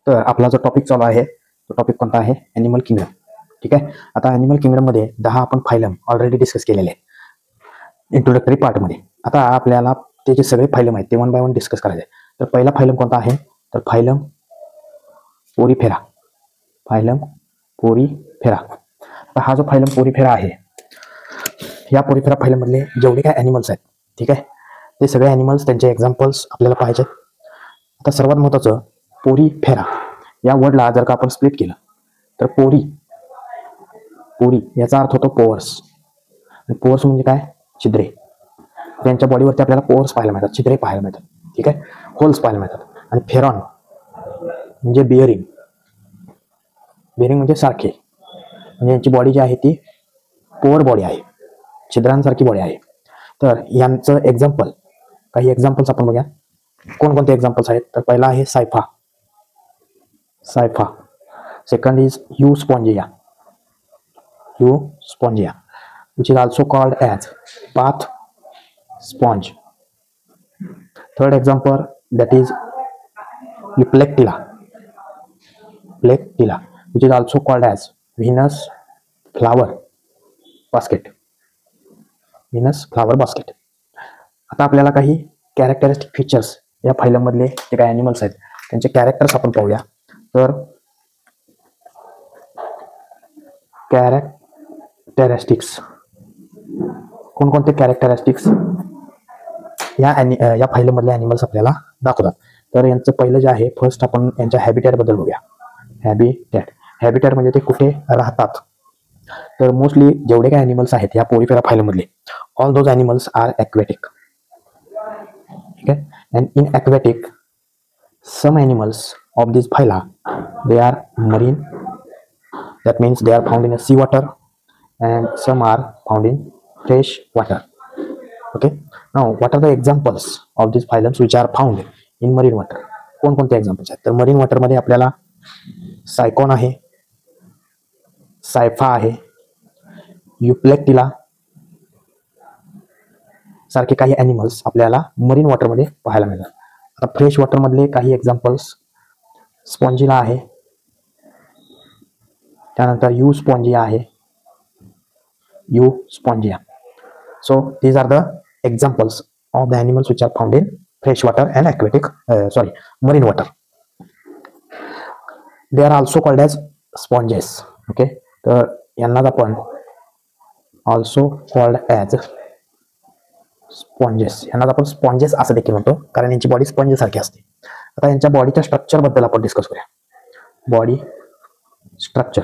तर आपला जो टॉपिक चालू आहे तो टॉपिक कोणता आहे? Animal kingdom. ठीक आहे. आता ॲनिमल किंगडममध्ये 10 आपण फायलम ऑलरेडी डिस्कस केलेले आहेत इंट्रोडक्टरी पार्टमध्ये. आता आपल्याला ते जे सगळे फायलम आहेत ते वन बाय वन डिस्कस करायचे. तर पहिला फायलम कोणता आहे? तर फायलम पोरीफेरा. Phylum Porifera. आता हा जो फायलम पोरीफेरा आहे, या पोरीफेरा फायलममधले जेवढे काय ॲनिमल्स आहेत, ठीक आहे, ते सगळे ॲनिमल्स त्यांचे एक्झाम्पल्स आपल्याला पाहायचे. आता सर्वात महत्त्वाचं, पोरीफेरा या वर्डला जर का आपण स्प्लिट केलं तर पोरी याचा अर्थ होतो पोअर्स. आणि पोअर्स म्हणजे काय? छिद्रे. त्यांच्या बॉडीवरती आपल्याला पोअर्स पाहायला मिळतात, छिद्रे पाहायला मिळतात. ठीक आहे, होल्स पाहायला मिळतात. आणि फेरॉन म्हणजे बिअरिंग. बिअरिंग म्हणजे सारखे, म्हणजे यांची बॉडी जी आहे ती पोअर बॉडी आहे, छिद्रांसारखी बॉडी आहे. तर यांचं एक्झाम्पल, काही एक्झाम्पल्स आपण बघूया. कोणकोणते एक्झाम्पल्स आहेत? तर पहिला आहे Scypha. Second is Euspongia, which is also called as bath sponge. Third example, that is Euplectilla, which is also called as Venus flower basket. आता आपल्याला काही कॅरेक्टरिस्टिक फीचर्स या फायलम मधले जे काही ॲनिमल्स आहेत त्यांचे कॅरेक्टर्स आपण पाहूया. तर कॅरेक्टरिस्टिक्स, कोणकोणते कॅरेक्टरिस्टिक्स या फायलम मधले ॲनिमल्स आपल्याला दाखवतात. तर यांचं पहिलं जे आहे, फर्स्ट आपण यांच्या हॅबिटॅट बद्दल बघूया. हॅबिटॅट म्हणजे ते कुठे राहतात. तर मोस्टली जेवढे काही ॲनिमल्स आहेत या पोरीफेरा फायलम मधले, all those animals are aquatic. ठीक आहे. And in aquatic some animals of this phyla, they are marine, that means they are found in a sea water, and some are found in fresh water. Okay, now what are the examples of these phylums which are found in marine water? कोणकोणते examples आहेत? तर marine water मध्ये आपल्याला सायकॉन आहे, सायफा आहे, युप्लेक्टिला सारखे काही animals आपल्याला मरीन वॉटर मध्ये पाहायला मिळतात. आता फ्रेश वॉटर मधले काही एक्झाम्पल्स, स्पॉन्जिला आहे, त्यानंतर Euspongia. So these are the examples of the animals which are found in fresh water and marine water. They are also called as sponges. Okay, तर यांनाच आपण ऑल्सो कॉल्ड ॲज स्पॉन्जेस असं देखील म्हणतो, कारण यांची बॉडी स्पॉन्ज सारखी असते. आता यांच्या बॉडीच्या स्ट्रक्चर बद्दल आपण डिस्कस करूया. Body structure.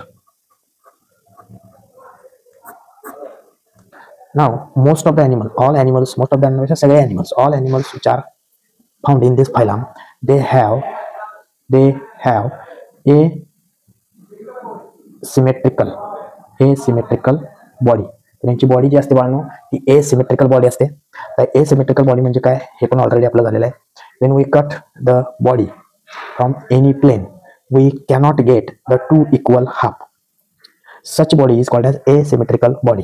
Now most of the animals सगळे animals, all animals which are found in this phylum, they have a symmetrical body. त्यांची बॉडी जी असते बाळांनो ती एसिमेट्रिकल बॉडी असते. तर एसिमेट्रिकल बॉडी म्हणजे काय हे पण ऑलरेडी आपलं झालेलं आहे. When we cut the body from any plane we cannot get the two equal half. Such body is called as asymmetrical body.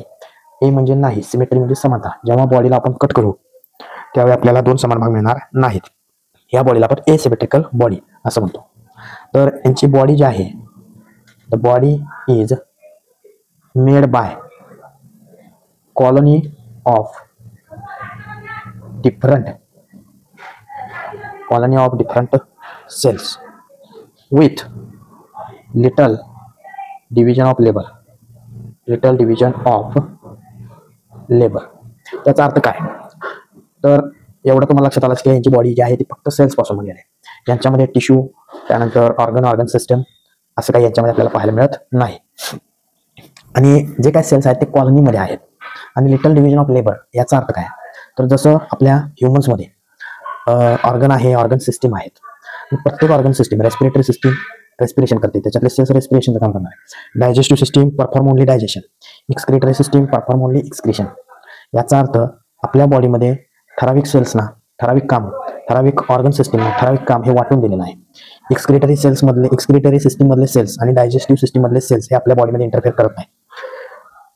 A म्हणजे नाही, सिमेट्री म्हणजे समानता. जेव्हा बॉडीला आपण कट करू त्यावेळी आपल्याला दोन समान भाग मिळणार नाहीत. या बॉडीला आपण एसिमेट्रिकल बॉडी असं म्हणतो. तर यांची बॉडी जी आहे, the body is made by colony of different cells with little division of labor. त्याचा अर्थ काय? तर एवढं तुम्हाला लक्षात आलं की यांची बॉडी जी आहे ती फक्त सेल्स पासून बनलेली आहे. यांच्यामध्ये टिश्यू, त्यानंतर ऑर्गन सिस्टम असं काही यांच्यामध्ये आपल्याला पाहायला मिळत नाही. आणि जे काही सेल्स आहेत ते कॉलनीमध्ये आहेत. आणि लिटल डिव्हिजन ऑफ लेबर याचा अर्थ काय? तर जसं आपल्या ह्युमन्समध्ये ऑर्गन आहे, ऑर्गन सिस्टीम आहेत. प्रत्येक organ system, respiratory system respiration करते, त्याच्यातले सेल्स रेस्पिरेशनचं काम करणार आहे. Digestive system perform only digestion, excretory system perform only excretion. याचा अर्थ आपल्या बॉडीमध्ये ठराविक सेल्सना ठराविक ऑर्गन सिस्टीमना ठराविक काम हे वाटून दिलेलं आहे. एक्सक्रिटरी सिस्टीम मधले सेल्स आणि डायजेस्टिव्ह सिस्टीम मधले सेल्स हे आपल्या बॉडीमध्ये इंटरफेअर करत नाही.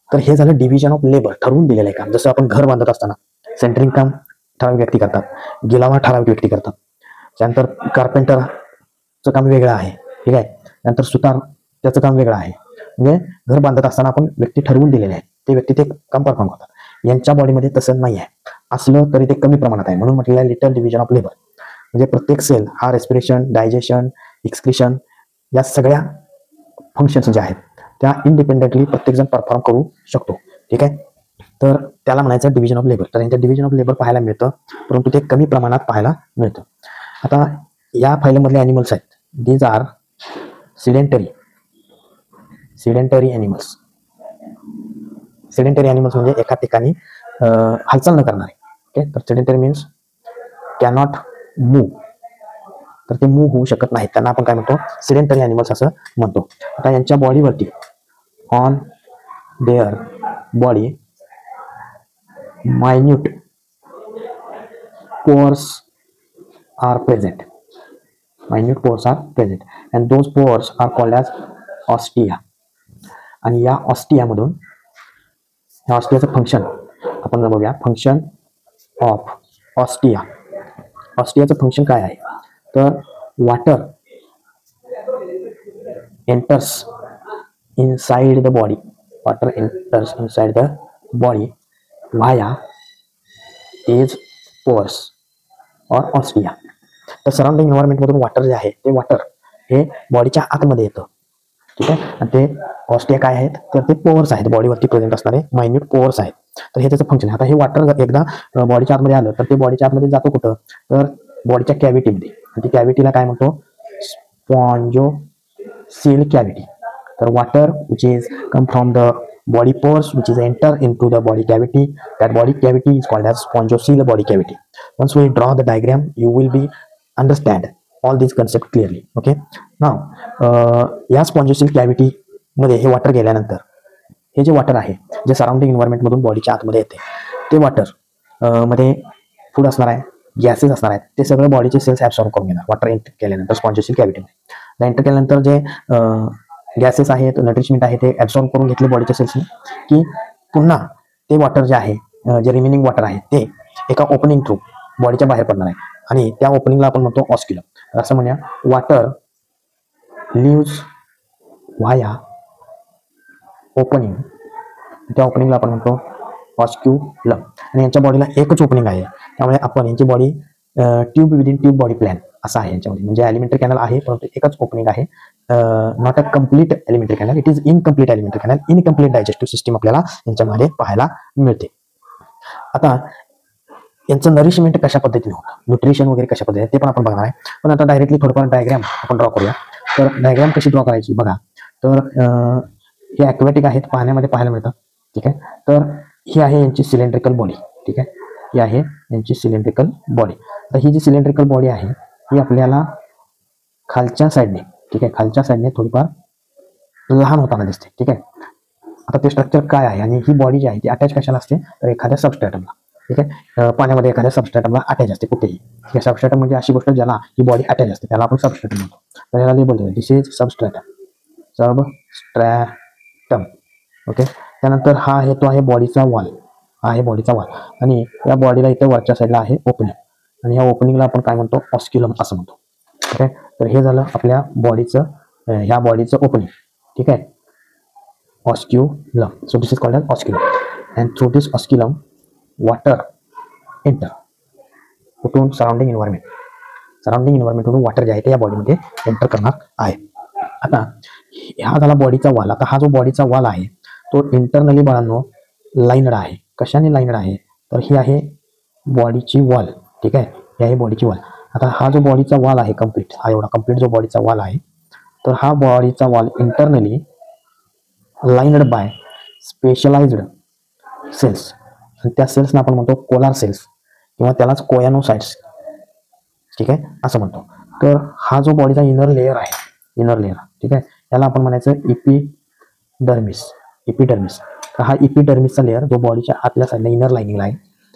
तर हे झालं डिव्हिजन ऑफ लेबर, ठरवून दिलेलं आहे काम. जसं आपण घर बांधत असताना सेंटरिंग काम ठराविक व्यक्ती करतात, गिलावा ठराविक व्यक्ती करतात. त्यानंतर कार्पेंटरचं काम वेगळं आहे, ठीक आहे. नंतर सुतार, त्याचं काम वेगळं आहे. म्हणजे घर बांधत असताना आपण व्यक्ती ठरवून दिलेले आहेत, ते व्यक्ती ते काम परफॉर्म करतात. यांच्या बॉडीमध्ये तसं नाही आहे, असलं तरी ते कमी प्रमाणात आहे. म्हणून म्हटलेलं आहे लिटल डिव्हिजन ऑफ लेबर. म्हणजे प्रत्येक सेल हा रेस्पिरेशन, डायजेशन, एक्सक्रिशन या सगळ्या फंक्शन्स ज्या आहेत त्या इंडिपेंडेंटली प्रत्येकजण परफॉर्म करू शकतो. ठीक आहे. तर त्याला म्हणायचं डिव्हिजन ऑफ लेबर. तर यांच्या डिव्हिजन ऑफ लेबर पाहायला मिळतं, परंतु ते कमी प्रमाणात पाहायला मिळतं. आता या फायलमधले ॲनिमल्स आहेत, these are sedentary animals. Sedentary animals म्हणजे एका ठिकाणी हालचाल न करणारे. ओके. तर सिडेंटरी मीन्स कॅनॉट मूव्ह. तर ते मूव्ह होऊ शकत नाहीत, त्यांना आपण काय म्हणतो, सिडेंटरी ॲनिमल्स असं म्हणतो. आता यांच्या बॉडीवरती, on their body, minute pores are present. Minute pores are present and those pores are called as ostia. आणि या ऑस्टियामधून, या ऑस्टियाचं फंक्शन आपण बघूया. Function of ostia. ऑस्टियाचं फंक्शन काय आहे, तर water enters inside the body. Water enters inside the body via these pores or ostia. तर सराउंडिंग एन्व्हायरमेंट मधून वॉटर जे आहे ते वॉटर हे बॉडीच्या आतमध्ये येतं. ठीक आहे. आणि ते ऑस्टिया काय आहेत, तर ते पोअर्स आहेत, बॉडीवरती प्रेझेंट असणारे मायन्यूट पोअर्स आहेत. तर हे त्याचं फंक्शन आहे. आता हे वॉटर एकदा बॉडीच्या आतमध्ये आलं तर ते बॉडीच्या आतमध्ये जातो कुठं, तर बॉडीच्या कॅव्हिटीमध्ये. आणि ती कॅव्हिटीला काय म्हणतो, स्पॉन्जोसील कॅव्हिटी. तर water which is come from the body pores which is enter into the body cavity, that body cavity is called as spongiocele body cavity. Once we draw the diagram you will be understand all these concept clearly. Okay. Now या spongiocele cavity मध्ये हे water गेल्यानंतर हे जे water आहे जे surrounding environment मधून बॉडीच्या आतमध्ये येते, ते वॉटर मध्ये फूड असणार आहे, गॅसेस असणार आहेत, ते सगळं बॉडीचे सेल्स ऍब्सॉर्ब करून घेणार वॉटर एंटर केल्यानंतर स्पॉन्जियोसील कॅव्हिटीमध्ये. एंटर केल्यानंतर जे गॅसेस आहेत, नट्रिशमेंट आहे, ते ऍब्सॉर्ब करून घेतले बॉडीच्या सेल्सने, की पुन्हा ते वॉटर जे आहे, जे रिमेनिंग वॉटर आहे ते एका ओपनिंग थ्रू बॉडीच्या बाहेर पडणार आहे. आणि त्या ओपनिंगला आपण म्हणतो ऑस्क्युलम. असं म्हणूया, वॉटर लिव्स व्हाया ओपनिंग. त्या ओपनिंगला आपण म्हणतो ऑस्क्युलम. आणि यांच्या बॉडीला एकच ओपनिंग आहे, त्यामुळे आपण यांची body tube within tube body plan असं आहे यांच्यामध्ये. म्हणजे एलिमेंटरी कॅनल आहे परंतु एकच ओपनिंग आहे. Not a complete elementary canal, it is incomplete elementary canal. Incomplete digestive system आपल्याला यांच्यामध्ये पाहायला मिळते. आता यांचं नरिशमेंट कशा पद्धतीने होतं, न्यूट्रिशन वगैरे कशा पद्धतीने, ते पण आपण बघणार आहे. पण आता डायरेक्टली थोडंफार डायग्राम आपण ड्रॉ करूया. तर डायग्राम कशी ड्रॉ करायची बघा. तर हे ॲक्वेटिक आहेत, पाण्यामध्ये पाहायला मिळतात. ठीक आहे. तर ही आहे यांची सिलेंड्रिकल बॉडी. ठीक आहे. ही आहे यांची सिलेंड्रिकल बॉडी. तर ही जी सिलेंड्रिकल बॉडी आहे ही आपल्याला खालच्या साईडने, ठीक आहे, खालच्या साईडने थोडीफार लहान होताना दिसते. ठीक आहे. आता ते स्ट्रक्चर काय आहे आणि ही बॉडी जी आहे ती अटॅच कशाला असते, तर एखाद्या सबस्ट्रॅटमला. ठीक आहे. पाण्यामध्ये एखाद्या सबस्ट्रॅटमला अटॅच असते कुठेही. ठीक आहे. सबस्ट्रॅटम म्हणजे अशी गोष्ट ज्याला ही बॉडी अटॅच असते त्याला आपण सबस्ट्रॅटम म्हणतो. तर याला लेबल देतो, दिस इज सबस्ट्रॅटम. सबस्ट्रॅटम. ओके. त्यानंतर हा आहे, तो आहे बॉडीचा वॉल. हा आहे बॉडीचा वॉल. आणि या बॉडीला इथे वरच्या साईडला आहे ओपनिंग. आणि या ओपनिंगला आपण काय म्हणतो, ऑस्क्युलम असं म्हणतो. ठीक आहे. तर हे झालं आपल्या बॉडीचं, ह्या बॉडीचं ओपनिंग. ठीक आहे. Osculum. So this is called as osculum. And through this osculum water enter कुठून, सराउंडिंग एन्व्हायरमेंट. सराउंडिंग एन्व्हायरमेंटमधून वॉटर जे आहे ते या बॉडीमध्ये एंटर करणार आहे. आता हा झाला बॉडीचा वॉल. आता हा जो बॉडीचा वॉल आहे तो इंटरनली बाळांनो लाइनड आहे. कशाने लाइनड आहे, तर ही आहे बॉडीची वॉल. ठीक आहे. ही आहे बॉडीची वॉल. आता हा जो बॉडीचा वॉल आहे कम्प्लीट, हा एवढा कम्प्लीट जो बॉडीचा वॉल आहे, तर हा बॉडीचा wall internally lined by specialised cells. आणि त्या सेल्सना आपण म्हणतो कोलार सेल्स किंवा त्यालाच कोयानोसाइट्स. ठीक आहे, असं म्हणतो. तर हा जो बॉडीचा इनर लेअर आहे, इनर लेअर, ठीक आहे, त्याला आपण म्हणायचं इपिडर्मिस. इपिडर्मिस. तर हा इपिडर्मिसचा लेअर जो बॉडीच्या आतल्या साईडला इनर लाइनिंगला आहे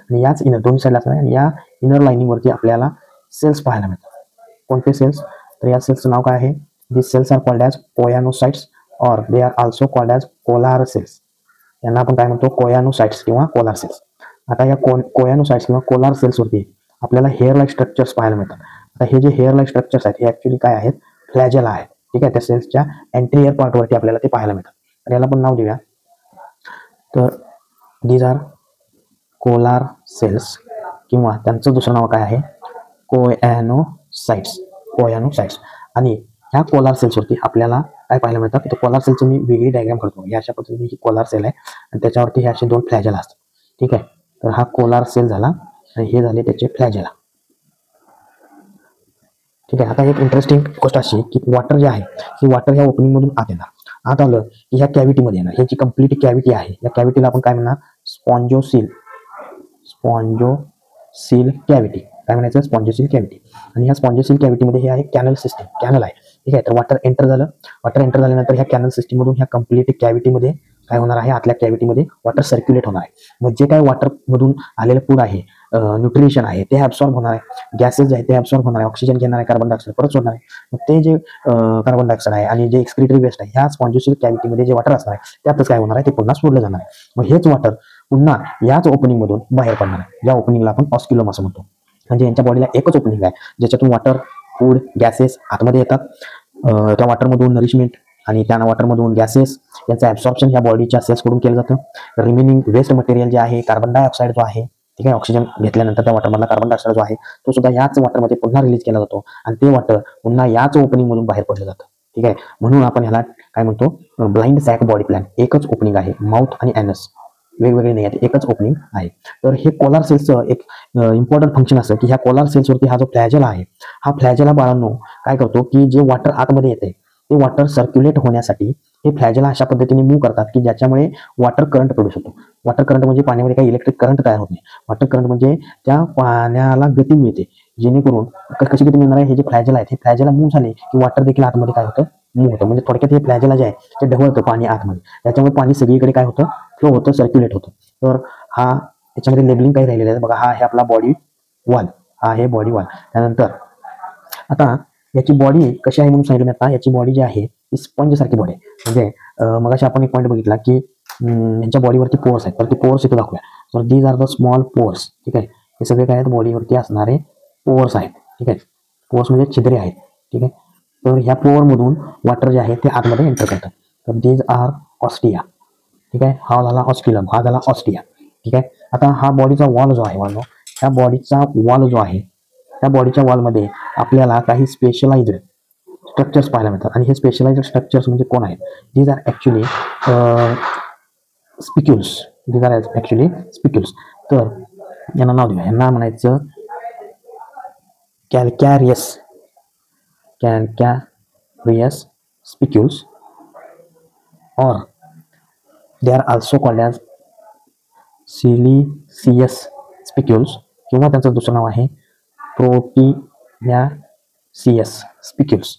आणि याच इनर दोन्ही साईडला असणार आणि या इनर लाइनिंग वरती आपल्याला सेल्स पाहायला मिळतात. कोणते सेल्स, तर या सेल्सचं नाव काय आहे, this cells are called as choanocytes or they are also called as collar cells. यांना आपण काय म्हणतो, कोयानोसाइट्स किंवा कोलार सेल्स. आता या कोयानोसाइट्स किंवा कोलार सेल्स वरती आपल्याला हेअर लाईक स्ट्रक्चर्स पाहायला मिळतात. आता हे जे हेअर लाईक स्ट्रक्चर्स आहेत हे ऍक्च्युली काय आहेत, फ्लॅजेला आहेत. ठीक आहे, त्या सेल्सच्या एंट्रियर पार्टवरती आपल्याला ते पाहायला मिळतात. तर याला पण नाव देऊया. तर दीज आर कोलार सेल्स, किंवा त्यांचं दुसरं नाव काय आहे, कोयॅनोसाइट्स. कोयॅनोसाइट्स. आणि ह्या कोलार सेल्सवरती आपल्याला काय पाहायला मिळतात, तर कोलार सेलचं मी वेगळी डायग्राम करतो. या अशा पद्धतीने ही कोलार सेल आहे आणि त्याच्यावरती हे असे 2 फ्लॅजेला असतात. ठीक आहे, तर हा कोलार सेल झाला आणि हे झाले त्याचे फ्लॅजेला. ठीक आहे, आता एक इंटरेस्टिंग गोष्ट अशी की वॉटर जे आहे की वॉटर ह्या ओपनिंग मधून आत येणार. आत आलं की ह्या कॅव्हिटीमध्ये येणार. ह्याची कंप्लीट कॅव्हिटी आहे, या कॅव्हिटीला आपण काय म्हणणार, स्पॉन्जोसील. स्पॉन्जोसील कॅव्हिटी काय म्हणायचं, स्पॉन्जोसील कॅव्हिटी. आणि ह्या स्पॉन्जोसील कॅव्हिटीमध्ये हे आहे कॅनल सिस्टीम, कॅनल आहे. ठीक आहे, तर वॉटर एंटर झालं. वॉटर एंटर झाल्यानंतर ह्या कॅनल सिस्टीम मधून ह्या कंप्लीट कॅव्हिटीमध्ये काय होणार आहे, आतल्या कॅव्हिटीमध्ये वॉटर सर्क्युलेट होणार आहे. मग जे काय वॉटर मधून आलेलं फूड आहे, न्यूट्रिशन आहे, ते ऍब्सॉर्ब होणार आहे. गॅसेस जे आहे ते ऍब्सॉर्ब होणार आहे. ऑक्सिजन घेणार आहे, कार्बन डायऑक्साईड परत सोडणार आहे. मग ते जे कार्बन डायऑक्साईड आहे आणि जे एक्सक्रिटरी वेस्ट आहे, ह्या स्पॉन्जोसील कॅव्हिटीमध्ये जे वॉटर असणार आहे त्यातच काय होणार आहे, ते पुन्हा सोडलं जाणार आहे. मग हेच वॉटर पुन्हा याच ओपनिंग मधून बाहेर पडणार आहे. या ओपनिंगला आपण ऑस्क्युलम असं म्हणतो. म्हणजे यांच्या बॉडीला एकच ओपनिंग आहे ज्याच्यातून वॉटर, फूड, गॅसेस आतमध्ये येतात. त्या वॉटरमधून नरिशमेंट आणि त्या वॉटरमधून गॅसेस यांचं ऍब्सॉर्प्शन या बॉडीच्या सेल्सकडून केलं जातं. रिमेनिंग वेस्ट मटेरियल जे आहे, कार्बन डायऑक्साईड जो आहे, ठीक आहे, ऑक्सिजन घेतल्यानंतर त्या वॉटरमधला कार्बन डायऑक्साईड जो आहे तो सुद्धा याच वॉटरमध्ये पुन्हा रिलीज केला जातो आणि ते वॉटर पुन्हा याच ओपनिंग मधून बाहेर पडलं जातं. ठीक आहे, म्हणून आपण ह्याला काय म्हणतो, ब्लाइंड सॅक बॉडी प्लॅन. एकच ओपनिंग आहे, माउथ आणि एनस वेगवेगळे नाही आहेत, एकच ओपनिंग आहे. तर हे कोलार सेल्सचं एक इम्पॉर्टंट फंक्शन असं की ह्या कोलार सेल्सवरती हा जो फ्लॅजेला आहे, हा फ्लॅजेला बाळांनो काय करतो की जे वॉटर आतमध्ये येते ते वॉटर सर्क्युलेट होण्यासाठी हे फ्लॅजेला अशा पद्धतीने मूव्ह करतात की ज्याच्यामुळे वॉटर करंट प्रोड्यूस होतो. वॉटर करंट म्हणजे पाण्यामध्ये काही इलेक्ट्रिक करंट तयार होत नाही. वॉटर करंट म्हणजे त्या पाण्याला गती मिळते, जेणेकरून कशी गती मिळणार आहे, हे जे फ्लॅजेला आहेत हे फ्लॅजेला मूव्ह झाले की वॉटर देखील आतमध्ये काय होतं, मूव्ह होतं. म्हणजे थोडक्यात हे फ्लॅजेला जे आहे ते ढवळतं पाणी आतमध्ये, त्याच्यामुळे पाणी सगळीकडे काय होतं, फ्लो होतं, सर्क्युलेट होतं. तर हा याच्यामध्ये लेबलिंग काही राहिलेलं आहे बघा. हा आहे आपला बॉडी वॉल, हा आहे बॉडी वॉल. त्यानंतर आता याची बॉडी कशी आहे म्हणून सांगितलं आता, याची बॉडी जी आहे ती स्पंज सारखी बॉडी आहे. म्हणजे मग आपण एक पॉईंट बघितला की यांच्या बॉडीवरती पोर्स आहेत, तर ते पोर्स इथे दाखवूया. तर these are the small pores. ठीक आहे, हे सगळे काय आहेत, बॉडीवरती असणारे पोर्स आहेत. ठीक आहे, पोर्स म्हणजे छिद्रे आहेत. ठीक आहे, तर ह्या पोअर मधून वॉटर जे आहे ते आतमध्ये एंटर करतात. तर दीज आर ऑस्टिया. ठीक आहे, हा झाला ऑस्क्युलम, हा झाला ऑस्टिया. ठीक आहे, आता हा बॉडीचा वॉल जो आहे वानो, ह्या बॉडीचा वॉल जो आहे त्या बॉडीच्या वॉलमध्ये आपल्याला काही स्पेशलाइज्ड स्ट्रक्चर्स पाहायला मिळतात. आणि हे स्पेशलाइज्ड स्ट्रक्चर्स म्हणजे कोण आहेत, these are actually spicules. These are actually spicules. तर यांना नाव देऊया, यांना म्हणायचं calcareous. Calcareous spicules, or they are also called as siliceous spicules, किंवा त्यांचं दुसरं नाव आहे प्रोटीमॅसियस स्पिक्युल्स.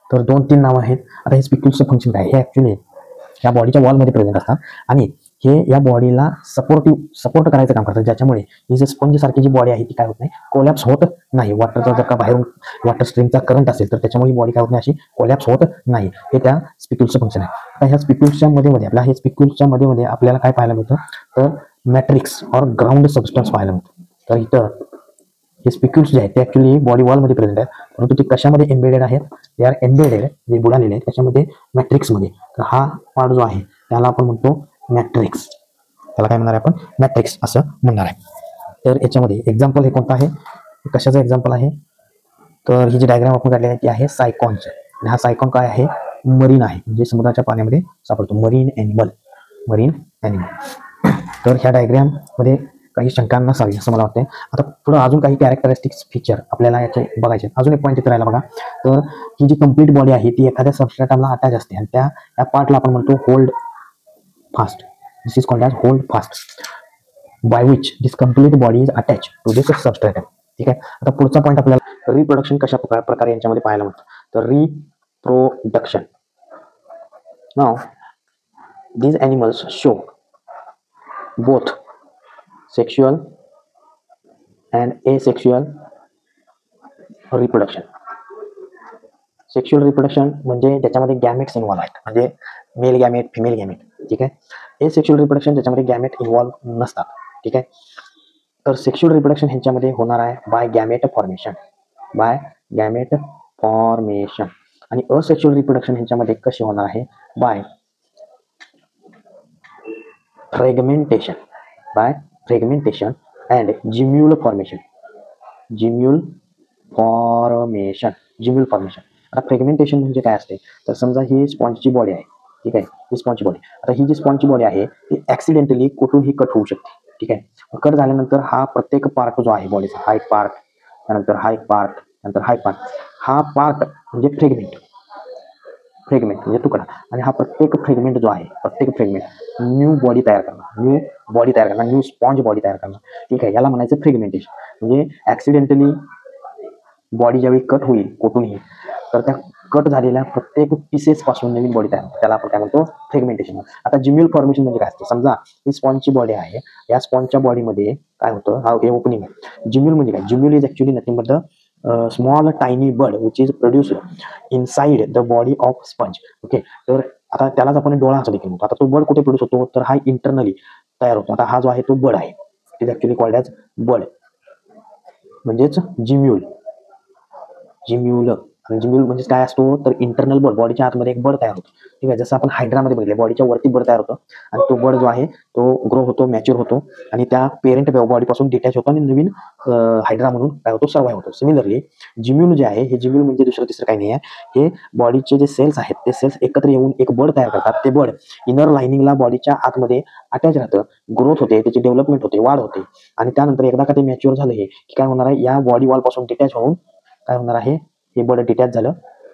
तर 2-3 नाव आहेत. आता हे स्पिक्युल्सचं फंक्शन काय, हे ऍक्च्युली या बॉडीच्या वॉलमध्ये प्रेझेंट असतात आणि हे या बॉडीला सपोर्ट करायचं काम करतात, ज्याच्यामुळे ही जी स्पंज सारखी जी बॉडी आहे ती काय होत नाही, कोलॅप्स होत नाही. वॉटरचा जर का बाहेरून वॉटर स्ट्रीमचा करंट असेल तर त्याच्यामुळे ही बॉडी काय होत नाही, अशी कोलॅप्स होत नाही. हे त्या स्पिक्युल्सचं फंक्शन आहे. आता ह्या स्पिक्युल्सच्या मध्ये आपल्याला काय पाहायला मिळतं, तर मॅट्रिक्स और ग्राउंड सबस्टन्स पाहायला मिळतं. तर इथं हे स्पिक्युल्स जे आहेत ते ऍक्च्युली बॉडी वॉलमध्ये प्रेझेंट आहेत, परंतु ते कशामध्ये एम्बेडेड आहेत, ते आर एम्बेडेड, जे बुडालेले आहेत त्याच्यामध्ये, मॅट्रिक्समध्ये. तर हा पार्ट जो आहे त्याला आपण म्हणतो मॅट्रिक्स. त्याला काय म्हणणार आहे आपण, मॅट्रिक्स असं म्हणणार आहे. तर याच्यामध्ये एक्झाम्पल हे कोणतं आहे, कशाचं एक्झाम्पल आहे, तर ही जी डायग्राम आपण काढली आहे ती आहे सायकॉनची. आणि हा सायकॉन काय आहे, मरीन आहे, म्हणजे समुद्राच्या पाण्यामध्ये सापडतो, मरीन ॲनिमल. तर ह्या डायग्राम मध्ये काही शंका नसावी असं मला वाटतंय. आता पुढे अजून काही कॅरेक्टरिस्टिक्स फीचर आपल्याला याचे बघायचे. अजून एक पॉईंट इथे राहिला बघा. तर ही जी कंप्लीट बॉडी आहे ती एखाद्या सबस्ट्रेटला अटॅच असते आणि त्या पार्टला आपण म्हणतो hold fast. This is called as hold fast, by which this complete body is attach to this substrate. ठीक आहे, आता पुढचा पॉईंट आपल्याला रिप्रोडक्शन कशा प्रकारे यांच्यामध्ये पाहायला मिळतं. तर reproduction, now these animals show both sexual and asexual reproduction. Sexual reproduction म्हणजे त्याच्यामध्ये गॅमेट्स इन्व्हॉल्व आहेत, म्हणजे मेल गॅमेट, फिमेल गॅमेट. ठीक आहे, एसेक्शुअल रिप्रोडक्शन त्याच्यामध्ये गॅमेट इन्व्हॉल्व नसतात. ठीक आहे, तर सेक्शुअल रिप्रोडक्शन ह्यांच्यामध्ये होणार आहे बाय गॅमेट फॉर्मेशन. फॉर्मेशन. आणि असेक्शुअल रिप्रोडक्शन ह्याच्यामध्ये कसे होणार आहे? By fragmentation, by fragmentation and gemmule formation. Gemmule formation, gemmule formation. आता फ्रॅगमेंटेशन म्हणजे काय असते? तर समजा ही स्पॉन्जची बॉडी आहे, ठीक आहे, ही स्पॉन्जची बॉडी. आता ही जी स्पॉन्जची बॉडी आहे ती ऍक्सिडेंटली कुठूनही कट होऊ शकते, ठीक आहे. कट झाल्यानंतर हा प्रत्येक पार्ट जो आहे बॉडीचा, हा एक पार्ट, त्यानंतर हा एक पार्ट, नंतर हा एक पार्ट, हा पार्ट म्हणजे फ्रॅगमेंट, फ्रॅगमेंट म्हणजे तुकडा. आणि हा प्रत्येक फ्रॅगमेंट जो आहे, प्रत्येक फ्रॅगमेंट न्यू बॉडी तयार करणार, न्यू बॉडी तयार करणार, न्यू स्पॉन्ज बॉडी तयार करणार, ठीक आहे. याला म्हणायचं फ्रॅगमेंटेशन. म्हणजे ऍक्सिडेंटली बॉडी ज्यावेळी कट होईल कुठूनही, तर त्या कट झालेल्या प्रत्येक पीसेस पासून नवीन बॉडी तयार होते, त्याला आपण काय म्हणतो? फ्रॅगमेंटेशन. आता जिम्यूल फॉर्मेशन म्हणजे काय असतं? समजा ही स्पॉन्जची बॉडी आहे, या स्पॉन्जच्या बॉडीमध्ये काय होतं? हा हे ओपनिंग आहे. जिम्यूल म्हणजे काय? Gemmule is actually nothing but the small tiny bud which is produced inside the body of sponge. Okay, तर आता त्यालाच आपण डोळा असं देखील म्हणतो. आता तो बड कुठे प्रोड्यूस होतो? तर हा इंटरनली तयार होतो. आता हा जो आहे तो बड आहे, it is actually called as bud, म्हणजेच जिम्यूल. जिम्यूल. आणि जिम्यूल म्हणजे काय असतो? तर इंटरनल बड, बॉडीच्या आतमध्ये एक बड तयार होतो, ठीक आहे. जसं आपण हायड्रामध्ये बघितले, बॉडीच्या वरती बड तयार होतो आणि तो बड जो आहे तो ग्रो होतो, मॅच्युअर होतो आणि त्या पेरेंट बॉडीपासून डिटॅच होतो आणि नवीन हायड्रा म्हणून काय होतो? सर्वाइव्ह होतो. सिमिलरली जिम्यूल जे आहे, हे जिम्यूल म्हणजे दुसरं तिसरं काही नाही आहे, हे बॉडीचे जे सेल्स आहेत ते सेल्स एकत्र येऊन एक बड तयार करतात. ते बड इनर लाइनिंगला बॉडीच्या आतमध्ये अटॅच राहतं, ग्रोथ होते, त्याची डेव्हलपमेंट होते, वाढ होते. आणि त्यानंतर एकदा का ते मॅच्युअर झालं हे, की काय होणार आहे? या बॉडी वॉल पासून डिटॅच होऊन काय होणार आहे? हे बड डिटॅच झालं,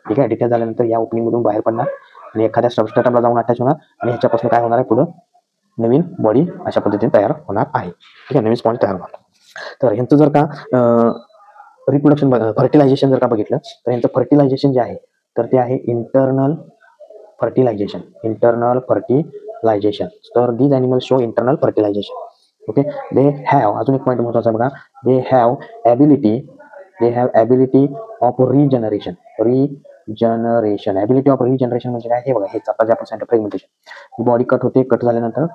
ठीक आहे. डिटॅच झाल्यानंतर या ओपनिंग मधून बाहेर पडणार आणि एखाद्या सबस्ट्रेटमला जाऊन अटॅच होणार आणि ह्याच्यापासून काय होणार आहे? पुढं नवीन बॉडी अशा पद्धतीने तयार होणार आहे, ठीक आहे. नवीन स्पॉन्ज तयार होणार. तर ह्यांचं जर का रिप्रोडक्शन, फर्टिलायझेशन जर का बघितलं, तर यांचं फर्टिलायझेशन जे आहे तर ते आहे इंटरनल फर्टिलायझेशन. Internal fertilisation. तर these animals show internal fertilisation. Okay, they have, अजून एक पॉईंट महत्वाचा बघा, they have ability, they have ability of regeneration. Regeneration, ability of regeneration म्हणजे काय? हे बघा, हेच आता जे आपण सांगितलं फ्रॅगमेंटेशन. बॉडी कट होते, कट झाल्यानंतर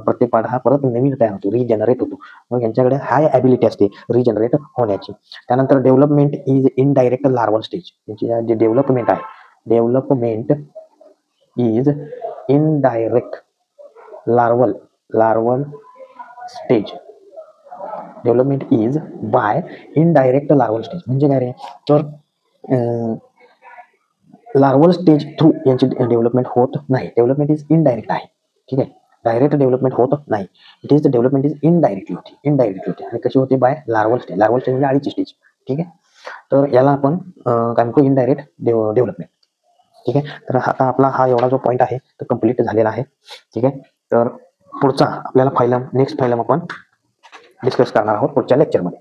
प्रत्येक पार्ट हा परत नवीन तयार होतो, रिजनरेट होतो. मग यांच्याकडे हाय ॲबिलिटी असते रिजनरेट होण्याची. त्यानंतर development is indirect larval stage. यांची जे डेव्हलपमेंट आहे, development is indirect larval stage. Development is by indirect larval stage. म्हणजे काय रे? तर लार्वल स्टेज थ्रू यांची डेव्हलपमेंट होत नाही. डेव्हलपमेंट इज इनडायरेक्ट आहे, ठीक आहे. डायरेक्ट डेव्हलपमेंट होत नाही. It is the development is indirectly होते, इनडायरेक्टली होते. आणि कशी होते? By larval stage. Larval stage म्हणजे अळीची स्टेज, ठीक आहे. तर याला आपण काय म्हणतो? इनडायरेक्ट डेव्हलपमेंट, ठीक आहे. तर आता आपला हा एवढा जो पॉईंट आहे तो कम्प्लीट झालेला आहे, ठीक आहे. तर पुढचा आपल्याला फायलम, नेक्स्ट फायलम आपण डिस्कस करणार आहोत पुढच्या लेक्चरमध्ये.